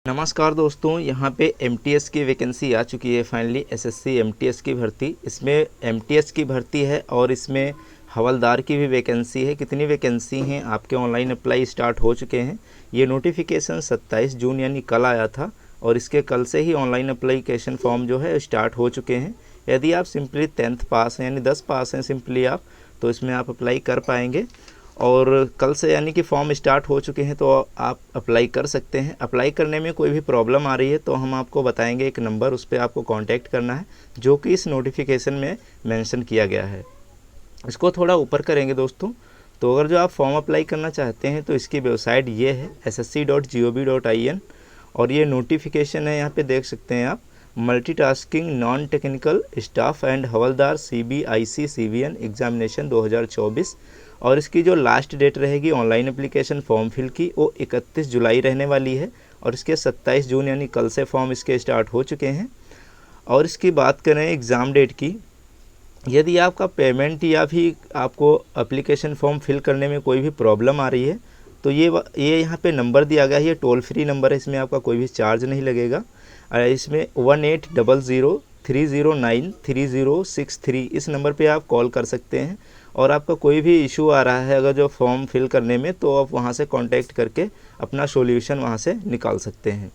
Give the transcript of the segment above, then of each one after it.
नमस्कार दोस्तों, यहाँ पे एमटीएस की वैकेंसी आ चुकी है फाइनली। एसएससी एमटीएस की भर्ती, इसमें एमटीएस की भर्ती है और इसमें हवलदार की भी वैकेंसी है। कितनी वैकेंसी हैं आपके ऑनलाइन अप्लाई स्टार्ट हो चुके हैं। ये नोटिफिकेशन 27 जून यानी कल आया था और इसके कल से ही ऑनलाइन अप्लीकेशन फॉर्म जो है स्टार्ट हो चुके हैं। यदि आप सिंपली 10th पास हैं यानी 10 पास हैं सिंपली आप, तो इसमें आप अप्लाई कर पाएंगे। और कल से यानी कि फॉर्म स्टार्ट हो चुके हैं तो आप अप्लाई कर सकते हैं। अप्लाई करने में कोई भी प्रॉब्लम आ रही है तो हम आपको बताएंगे एक नंबर, उस पर आपको कांटेक्ट करना है जो कि इस नोटिफिकेशन में मेंशन किया गया है। इसको थोड़ा ऊपर करेंगे दोस्तों, तो अगर जो आप फॉर्म अप्लाई करना चाहते हैं तो इसकी वेबसाइट ये है ssc.gov.in और ये नोटिफिकेशन है। यहाँ पे देख सकते हैं आप, multitasking non technical staff and havildar CBIC CVN examination 2024। और इसकी जो लास्ट डेट रहेगी ऑनलाइन एप्लीकेशन फॉर्म फिल की वो 31 जुलाई रहने वाली है और इसके 27 जून यानी कल से फॉर्म इसके स्टार्ट हो चुके हैं। और इसकी बात करें एग्ज़ाम डेट की, यदि आपका पेमेंट या भी आपको एप्लीकेशन फॉर्म फिल करने में कोई भी प्रॉब्लम आ रही है तो ये यहाँ पे नंबर दिया गया है, ये टोल फ्री नंबर है, इसमें आपका कोई भी चार्ज नहीं लगेगा। इसमें 1800-309-3063 इस नंबर पे आप कॉल कर सकते हैं। और आपका कोई भी इशू आ रहा है अगर जो फॉर्म फिल करने में, तो आप वहाँ से कांटेक्ट करके अपना सॉल्यूशन वहाँ से निकाल सकते हैं।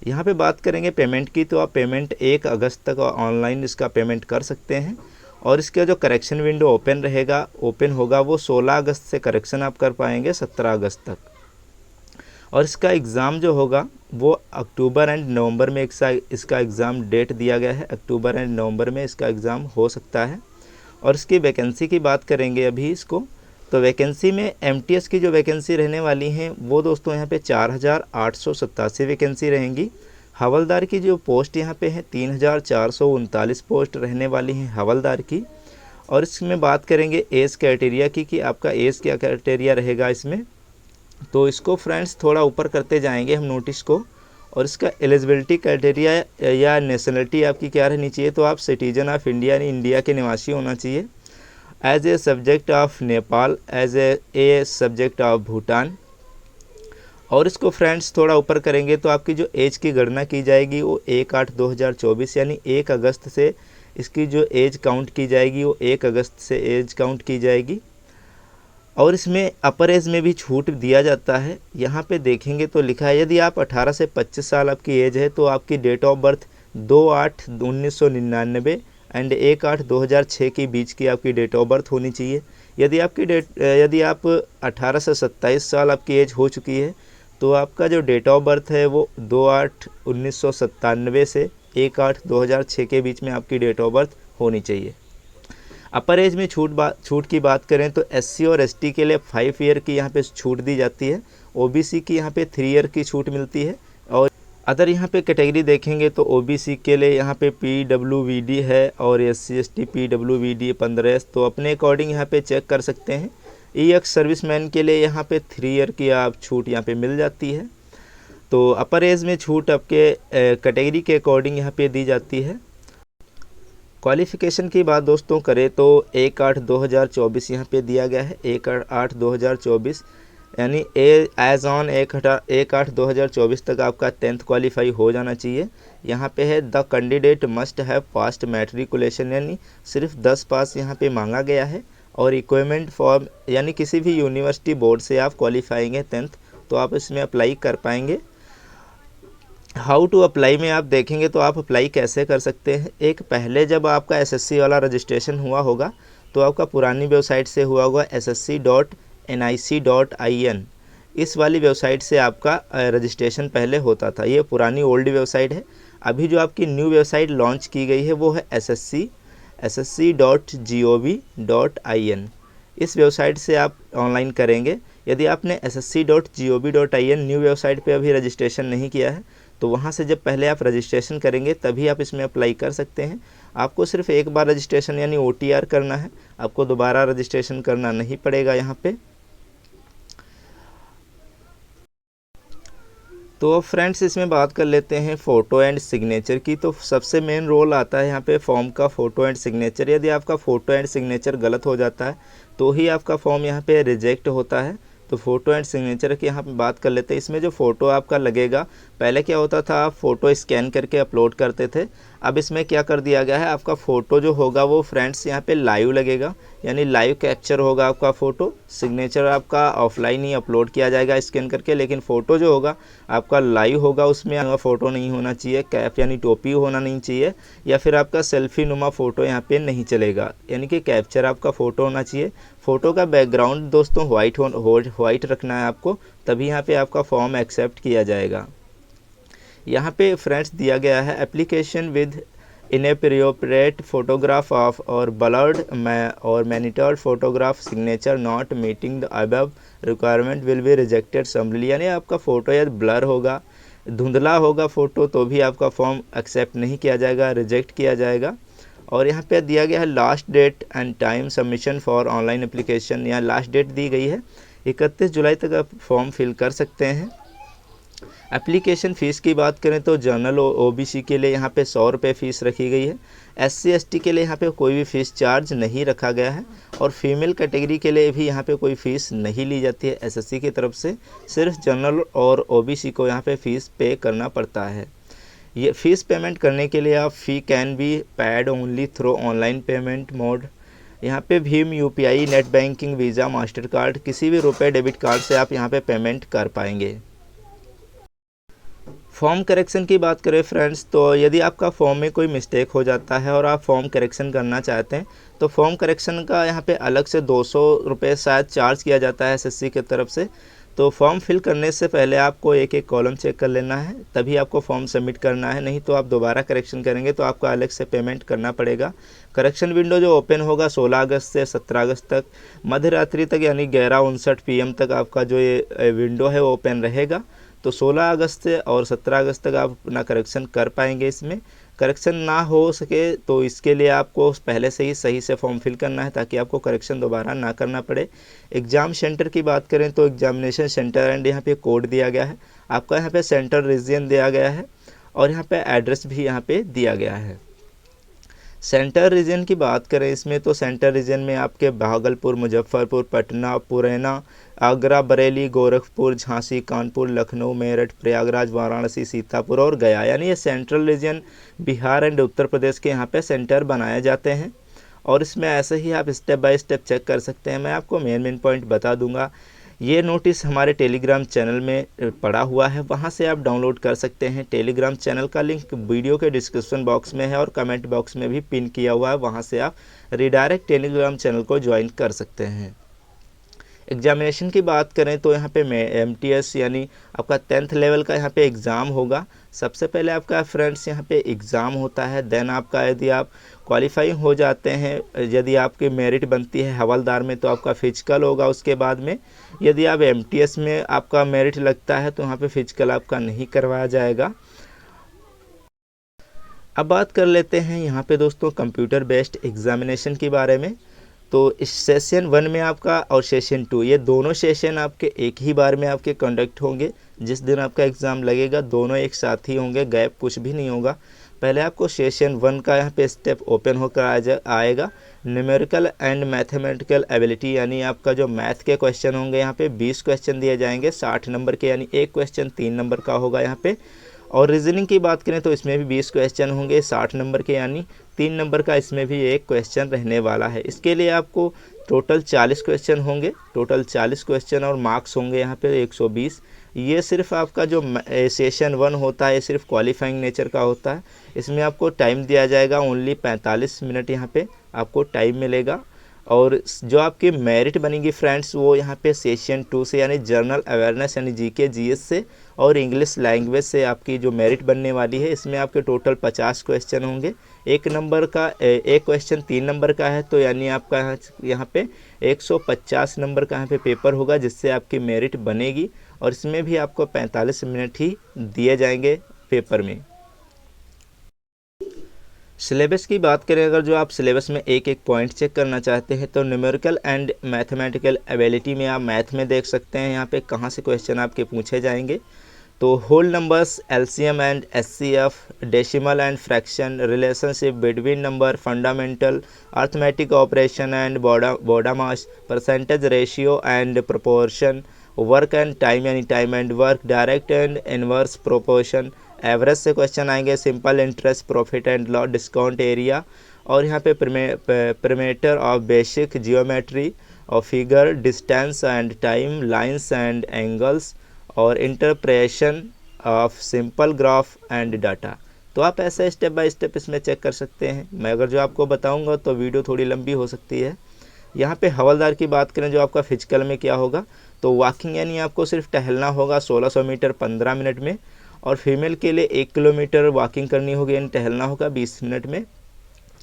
यहाँ पे बात करेंगे पेमेंट की, तो आप पेमेंट 1 अगस्त तक ऑनलाइन इसका पेमेंट कर सकते हैं। और इसका जो करेक्शन विंडो ओपन होगा वो 16 अगस्त से करेक्शन आप कर पाएंगे 17 अगस्त तक। और इसका एग्ज़ाम जो होगा वो अक्टूबर एंड नवंबर में इसका एग्ज़ाम डेट दिया गया है। अक्टूबर एंड नवंबर में इसका एग्ज़ाम हो सकता है। और इसकी वैकेंसी की बात करेंगे अभी इसको, तो वैकेंसी में एमटीएस की जो वैकेंसी रहने वाली हैं वो दोस्तों यहाँ पे 4887 वैकेंसी रहेंगी। हवलदार की जो पोस्ट यहाँ पे है 3439 पोस्ट रहने वाली हैं हवलदार की। और इसमें बात करेंगे एज क्राइटेरिया की कि आपका एज क्या क्राइटेरिया रहेगा इसमें, तो इसको फ्रेंड्स थोड़ा ऊपर करते जाएंगे हम नोटिस को। और इसका एलिजिबिलिटी क्राइटेरिया या नेशनलिटी आपकी क्या रहनी चाहिए, तो आप सिटीजन ऑफ इंडिया यानी इंडिया के निवासी होना चाहिए। As a subject of Nepal, as a subject of Bhutan. और इसको फ्रेंड्स थोड़ा ऊपर करेंगे तो आपकी जो एज की गणना की जाएगी वो 1/8/2024 यानी 1 अगस्त से इसकी जो एज काउंट की जाएगी वो 1 अगस्त से एज काउंट की जाएगी। और इसमें अपर एज में भी छूट दिया जाता है। यहाँ पे देखेंगे तो लिखा है यदि आप 18 से 25 साल आपकी एज है तो आपकी डेट ऑफ बर्थ 2/8/1999 एंड 1/8/2006 के बीच की आपकी डेट ऑफ बर्थ होनी चाहिए। यदि आप 18 से 27 साल आपकी एज हो चुकी है तो आपका जो डेट ऑफ बर्थ है वो 2/8/1997 से 1/8/2006 के बीच में आपकी डेट ऑफ बर्थ होनी चाहिए। अपर एज में छूट की बात करें तो SC और ST के लिए 5 ईयर की यहाँ पे छूट दी जाती है। OBC की यहाँ पे 3 ईयर की छूट मिलती है। और अदर यहाँ पे कैटेगरी देखेंगे तो OBC के लिए यहाँ पे PWVD है और SC ST PWVD 15S, तो अपने अकॉर्डिंग यहाँ पे चेक कर सकते हैं। EX सर्विसमैन के लिए यहाँ पे 3 ईयर की आप छूट यहाँ पे मिल जाती है। तो अपर एज में छूट आपके कैटेगरी के अकॉर्डिंग यहाँ पे दी जाती है। क्वालिफ़िकेशन की बात दोस्तों करें तो 1/8/2024 यहाँ पे दिया गया है। 1/8/2024 यानी एज ऑन 1/8/2024 तक आपका 10th क्वालिफाई हो जाना चाहिए। यहाँ पे है the candidate must have past matriculation यानी सिर्फ 10 पास यहाँ पे मांगा गया है। और इक्विपमेंट फॉर्म यानी किसी भी यूनिवर्सिटी बोर्ड से आप क्वालिफाइंग है 10th, तो आप इसमें अप्लाई कर पाएंगे। हाउ टू अप्लाई में आप देखेंगे तो आप अप्लाई कैसे कर सकते हैं। एक पहले जब आपका SSC वाला रजिस्ट्रेशन हुआ होगा तो आपका पुरानी वेबसाइट से हुआ होगा ssc.nic.in, इस वाली वेबसाइट से आपका रजिस्ट्रेशन पहले होता था। ये पुरानी ओल्ड वेबसाइट है। अभी जो आपकी न्यू वेबसाइट लॉन्च की गई है वो है ssc.gov.in। इस वेबसाइट से आप ऑनलाइन करेंगे। यदि आपने ssc.gov.in न्यू वेबसाइट पे अभी रजिस्ट्रेशन नहीं किया है तो वहाँ से जब पहले आप रजिस्ट्रेशन करेंगे तभी आप इसमें अप्लाई कर सकते हैं। आपको सिर्फ एक बार रजिस्ट्रेशन यानी OTR करना है, आपको दोबारा रजिस्ट्रेशन करना नहीं पड़ेगा यहाँ पे। तो फ्रेंड्स इसमें बात कर लेते हैं फ़ोटो एंड सिग्नेचर की। तो सबसे मेन रोल आता है यहाँ पे फॉर्म का फ़ोटो एंड सिग्नेचर। यदि आपका फ़ोटो एंड सिग्नेचर गलत हो जाता है तो ही आपका फॉर्म यहाँ पे रिजेक्ट होता है। तो फ़ोटो एंड सिग्नेचर की यहाँ पे बात कर लेते हैं। इसमें जो फ़ोटो आपका लगेगा, पहले क्या होता था, आप फ़ोटो स्कैन करके अपलोड करते थे। अब इसमें क्या कर दिया गया है, आपका फ़ोटो जो होगा वो फ्रेंड्स यहाँ पे लाइव लगेगा, यानी लाइव कैप्चर होगा आपका फ़ोटो। सिग्नेचर आपका ऑफलाइन ही अपलोड किया जाएगा स्कैन करके, लेकिन फ़ोटो जो होगा आपका लाइव होगा। उसमें फ़ोटो नहीं होना चाहिए, कैप यानी टोपी होना नहीं चाहिए, या फिर आपका सेल्फी नुमा फ़ोटो यहाँ पे नहीं चलेगा, यानी कि कैप्चर आपका फ़ोटो होना चाहिए। फ़ोटो का बैकग्राउंड दोस्तों वाइट रखना है आपको, तभी यहाँ पे आपका फॉर्म एक्सेप्ट किया जाएगा। यहाँ पे फ्रेंड्स दिया गया है application with inappropriate photograph of और ब्लर्ड और monitored photograph signature not meeting the above requirement will be rejected summarily, यानी आपका फ़ोटो यदि ब्लर होगा, धुंधला होगा फ़ोटो, तो भी आपका फॉर्म एक्सेप्ट नहीं किया जाएगा, रिजेक्ट किया जाएगा। और यहाँ पे दिया गया है last date and time submission for online application. यहाँ लास्ट डेट दी गई है 31 जुलाई तक आप फॉर्म फिल कर सकते हैं। एप्लीकेशन फ़ीस की बात करें तो जनरल ओबीसी के लिए यहाँ पे 100 रुपये फ़ीस रखी गई है। एससी एसटी के लिए यहाँ पे कोई भी फ़ीस चार्ज नहीं रखा गया है, और फीमेल कैटेगरी के लिए भी यहाँ पे कोई फ़ीस नहीं ली जाती है एसएससी की तरफ से। सिर्फ जनरल और ओबीसी को यहाँ पे फ़ीस पे करना पड़ता है। ये फ़ीस पेमेंट करने के लिए आप fee can be paid only through online payment mode. यहाँ पे भीम, UPI, net banking, Visa, Mastercard, किसी भी रुपए डेबिट कार्ड से आप यहाँ पे पेमेंट कर पाएंगे। फॉर्म करेक्शन की बात करें फ्रेंड्स, तो यदि आपका फॉर्म में कोई मिस्टेक हो जाता है और आप फॉर्म करेक्शन करना चाहते हैं, तो फॉर्म करेक्शन का यहाँ पे अलग से 200 रुपये शायद चार्ज किया जाता है एसएससी की तरफ से। तो फॉर्म फिल करने से पहले आपको एक एक कॉलम चेक कर लेना है, तभी आपको फॉर्म सबमिट करना है, नहीं तो आप दोबारा करेक्शन करेंगे तो आपको अलग से पेमेंट करना पड़ेगा। करेक्शन विंडो जो ओपन होगा 16 अगस्त से 17 अगस्त तक मध्य रात्रि तक, यानी 11:59 PM तक आपका जो ये विंडो है वो ओपन रहेगा। तो 16 अगस्त से और 17 अगस्त तक आप अपना करेक्शन कर पाएंगे। इसमें करेक्शन ना हो सके तो इसके लिए आपको पहले से ही सही से फॉर्म फिल करना है, ताकि आपको करेक्शन दोबारा ना करना पड़े। एग्ज़ाम सेंटर की बात करें तो एग्जामिनेशन सेंटर एंड यहाँ पे कोड दिया गया है, आपका यहाँ पे सेंटर रीजन दिया गया है, और यहाँ पे एड्रेस भी यहाँ पे दिया गया है। सेंटर रीजन की बात करें इसमें, तो सेंटर रीजन में आपके भागलपुर, मुजफ्फरपुर, पटना, मुरैना, आगरा, बरेली, गोरखपुर, झांसी, कानपुर, लखनऊ, मेरठ, प्रयागराज, वाराणसी, सीतापुर और गया, यानी ये central region Bihar and Uttar Pradesh के यहाँ पे सेंटर बनाए जाते हैं। और इसमें ऐसे ही आप स्टेप बाय स्टेप चेक कर सकते हैं। मैं आपको मेन पॉइंट बता दूंगा। ये नोटिस हमारे टेलीग्राम चैनल में पड़ा हुआ है, वहाँ से आप डाउनलोड कर सकते हैं। टेलीग्राम चैनल का लिंक वीडियो के डिस्क्रिप्शन बॉक्स में है और कमेंट बॉक्स में भी पिन किया हुआ है, वहाँ से आप रिडायरेक्ट टेलीग्राम चैनल को ज्वाइन कर सकते हैं। एग्जामिनेशन की बात करें तो यहाँ पे MTS यानी आपका 10th लेवल का यहाँ पे एग्ज़ाम होगा। सबसे पहले आपका फ्रेंड्स यहाँ पे एग्ज़ाम होता है, देन आपका यदि आप क्वालिफाइंग हो जाते हैं, यदि आपकी मेरिट बनती है हवलदार में, तो आपका फिजिकल होगा। उसके बाद में यदि आप MTS में आपका मेरिट लगता है तो वहाँ पे फिजिकल आपका नहीं करवाया जाएगा। अब बात कर लेते हैं यहाँ पे दोस्तों कंप्यूटर बेस्ड एग्जामिनेशन के बारे में। तो इस सेशन 1 में आपका और सेशन 2, ये दोनों सेशन आपके एक ही बार में आपके कंडक्ट होंगे। जिस दिन आपका एग्ज़ाम लगेगा दोनों एक साथ ही होंगे, गैप कुछ भी नहीं होगा। पहले आपको सेशन 1 का यहाँ पे स्टेप ओपन होकर आएगा, न्यूमेरिकल एंड मैथमेटिकल एबिलिटी, यानी आपका जो मैथ के क्वेश्चन होंगे यहाँ पे 20 क्वेश्चन दिए जाएंगे 60 नंबर के, यानी एक क्वेश्चन 3 नंबर का होगा यहाँ पे। और रीजनिंग की बात करें तो इसमें भी 20 क्वेश्चन होंगे 60 नंबर के, यानी 3 नंबर का इसमें भी एक क्वेश्चन रहने वाला है। इसके लिए आपको टोटल 40 क्वेश्चन होंगे, टोटल 40 क्वेश्चन और मार्क्स होंगे यहाँ पे 120। ये सिर्फ आपका जो सेशन 1 होता है ये सिर्फ क्वालिफाइंग नेचर का होता है। इसमें आपको टाइम दिया जाएगा ओनली 45 मिनट यहाँ पे आपको टाइम मिलेगा। और जो आपकी मेरिट बनेगी फ्रेंड्स वो यहाँ पे सेशन 2 से, यानी जनरल अवेयरनेस यानी GK GS से और इंग्लिश लैंग्वेज से आपकी जो मेरिट बनने वाली है। इसमें आपके टोटल 50 क्वेश्चन होंगे। एक नंबर का एक क्वेश्चन 3 नंबर का है, तो यानी आपका यहाँ पे 150 नंबर का यहाँ पे पेपर होगा जिससे आपकी मेरिट बनेगी। और इसमें भी आपको 45 मिनट ही दिए जाएंगे पेपर में। सिलेबस की बात करें, अगर जो आप सिलेबस में एक एक पॉइंट चेक करना चाहते हैं तो न्यूमेरिकल एंड मैथमेटिकल एबिलिटी में आप मैथ में देख सकते हैं यहाँ पे कहाँ से क्वेश्चन आपके पूछे जाएंगे। तो whole numbers, LCM and SCF, decimal and fraction, relationship between number, fundamental arithmetic operation and BODMAS, percentage ratio and proportion, work and time यानी time and work, direct and inverse proportion, average से question आएंगे, simple interest, profit and loss, discount area, और यहाँ पे parameter of basic geometry और figure, distance and time, lines and angles, और interpretation of simple graph and data. तो आप ऐसे स्टेप बाय स्टेप इसमें चेक कर सकते हैं। मैं अगर जो आपको बताऊंगा तो वीडियो थोड़ी लंबी हो सकती है। यहाँ पे हवलदार की बात करें जो आपका फिजिकल में क्या होगा, तो वॉकिंग यानी आपको सिर्फ टहलना होगा 1600 मीटर 15 मिनट में, और फीमेल के लिए 1 किलोमीटर वॉकिंग करनी होगी यानी टहलना होगा 20 मिनट में।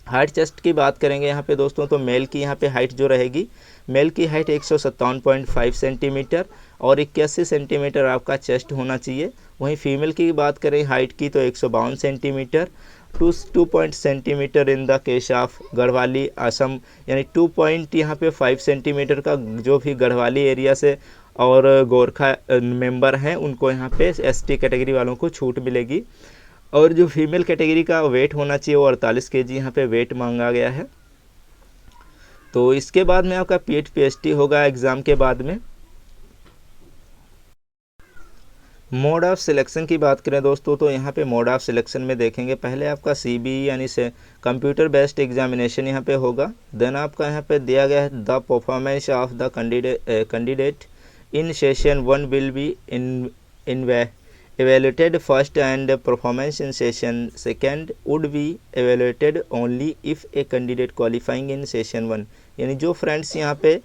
हाइट चेस्ट की बात करेंगे यहाँ पे दोस्तों, तो मेल की यहाँ पे हाइट जो रहेगी, मेल की हाइट 157.5 सेंटीमीटर और 81 सेंटीमीटर आपका चेस्ट होना चाहिए। वहीं फीमेल की बात करें हाइट की तो 152 centimetre, 2 centimetre in the case of Garhwali Assam, यानी 2 पॉइंट यहाँ पे 5 सेंटीमीटर का जो भी गढ़वाली एरिया से और गोरखा मेंबर हैं उनको यहाँ पे एसटी कैटेगरी वालों को छूट मिलेगी। और जो फीमेल कैटेगरी का वेट होना चाहिए वो 48 केजी यहाँ पे वेट मांगा गया है। तो इसके बाद में आपका पीएट पीएचडी होगा एग्ज़ाम के बाद में। मोड ऑफ सिलेक्शन की बात करें दोस्तों, तो यहाँ पे मोड ऑफ सिलेक्शन में देखेंगे, पहले आपका सीबीई यानी से कंप्यूटर बेस्ड एग्जामिनेशन यहाँ पे होगा। देन आपका यहाँ पे दिया गया है the performance of the candidate in session 1 will be in evaluated first and performance in session 2 would be evaluated only if a candidate qualifying in session 1, यानी जो फ्रेंड्स यहाँ पे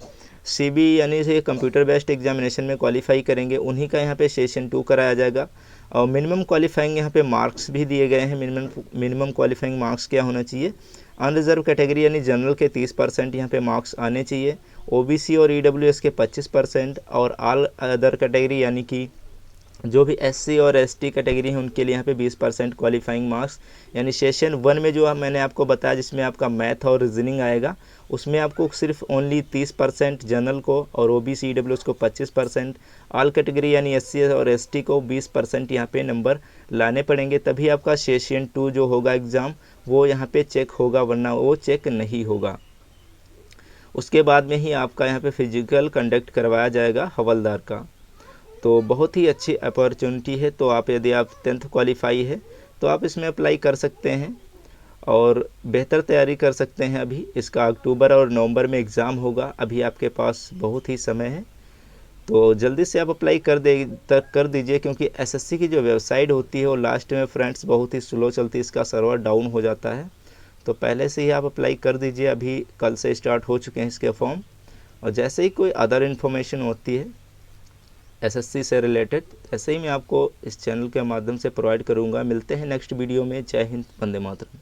सीबी यानी से कंप्यूटर बेस्ड एग्जामिनेशन में qualify करेंगे उन्हीं का यहाँ पे सेशन 2 कराया जाएगा। और मिनिमम क्वालिफाइंग यहाँ पे मार्क्स भी दिए गए हैं। मिनिमम क्वालिफाइंग मार्क्स क्या होना चाहिए, अनरिजर्व कैटेगरी यानी जनरल के 30% यहाँ पे मार्क्स आने चाहिए, ओबीसी और ईडब्ल्यूएस के 25% और ऑल अदर कैटेगरी यानी कि जो भी एससी और एसटी कैटेगरी है उनके लिए यहाँ पे 20% क्वालिफाइंग मार्क्स, यानी सेशन 1 में जो मैंने आपको बताया जिसमें आपका मैथ और रीजनिंग आएगा उसमें आपको सिर्फ ओनली 30% जनरल को और ओबीसी ईडब्ल्यूएस को 25%, ऑल कैटेगरी यानी एससी और एसटी को 20% यहाँ पे नंबर लाने पड़ेंगे, तभी आपका सेशन 2 जो होगा एग्ज़ाम वो यहाँ पे चेक होगा, वरना वो चेक नहीं होगा। उसके बाद में ही आपका यहाँ पे फिजिकल कंडक्ट करवाया जाएगा हवलदार का। तो बहुत ही अच्छी अपॉर्चुनिटी है। तो आप यदि आप 10th क्वालिफाई है तो आप इसमें अप्लाई कर सकते हैं और बेहतर तैयारी कर सकते हैं। अभी इसका अक्टूबर और नवंबर में एग्ज़ाम होगा, अभी आपके पास बहुत ही समय है, तो जल्दी से आप अप्लाई कर दीजिए, क्योंकि एसएससी की जो वेबसाइट होती है वो लास्ट में फ्रेंड्स बहुत ही स्लो चलती है, इसका सर्वर डाउन हो जाता है। तो पहले से ही आप अप्लाई कर दीजिए, अभी कल से स्टार्ट हो चुके हैं इसके फॉर्म। और जैसे ही कोई अदर इन्फॉर्मेशन होती है एसएससी से रिलेटेड, ऐसे ही मैं आपको इस चैनल के माध्यम से प्रोवाइड करूंगा। मिलते हैं नेक्स्ट वीडियो में। जय हिंद, वंदे मातरम।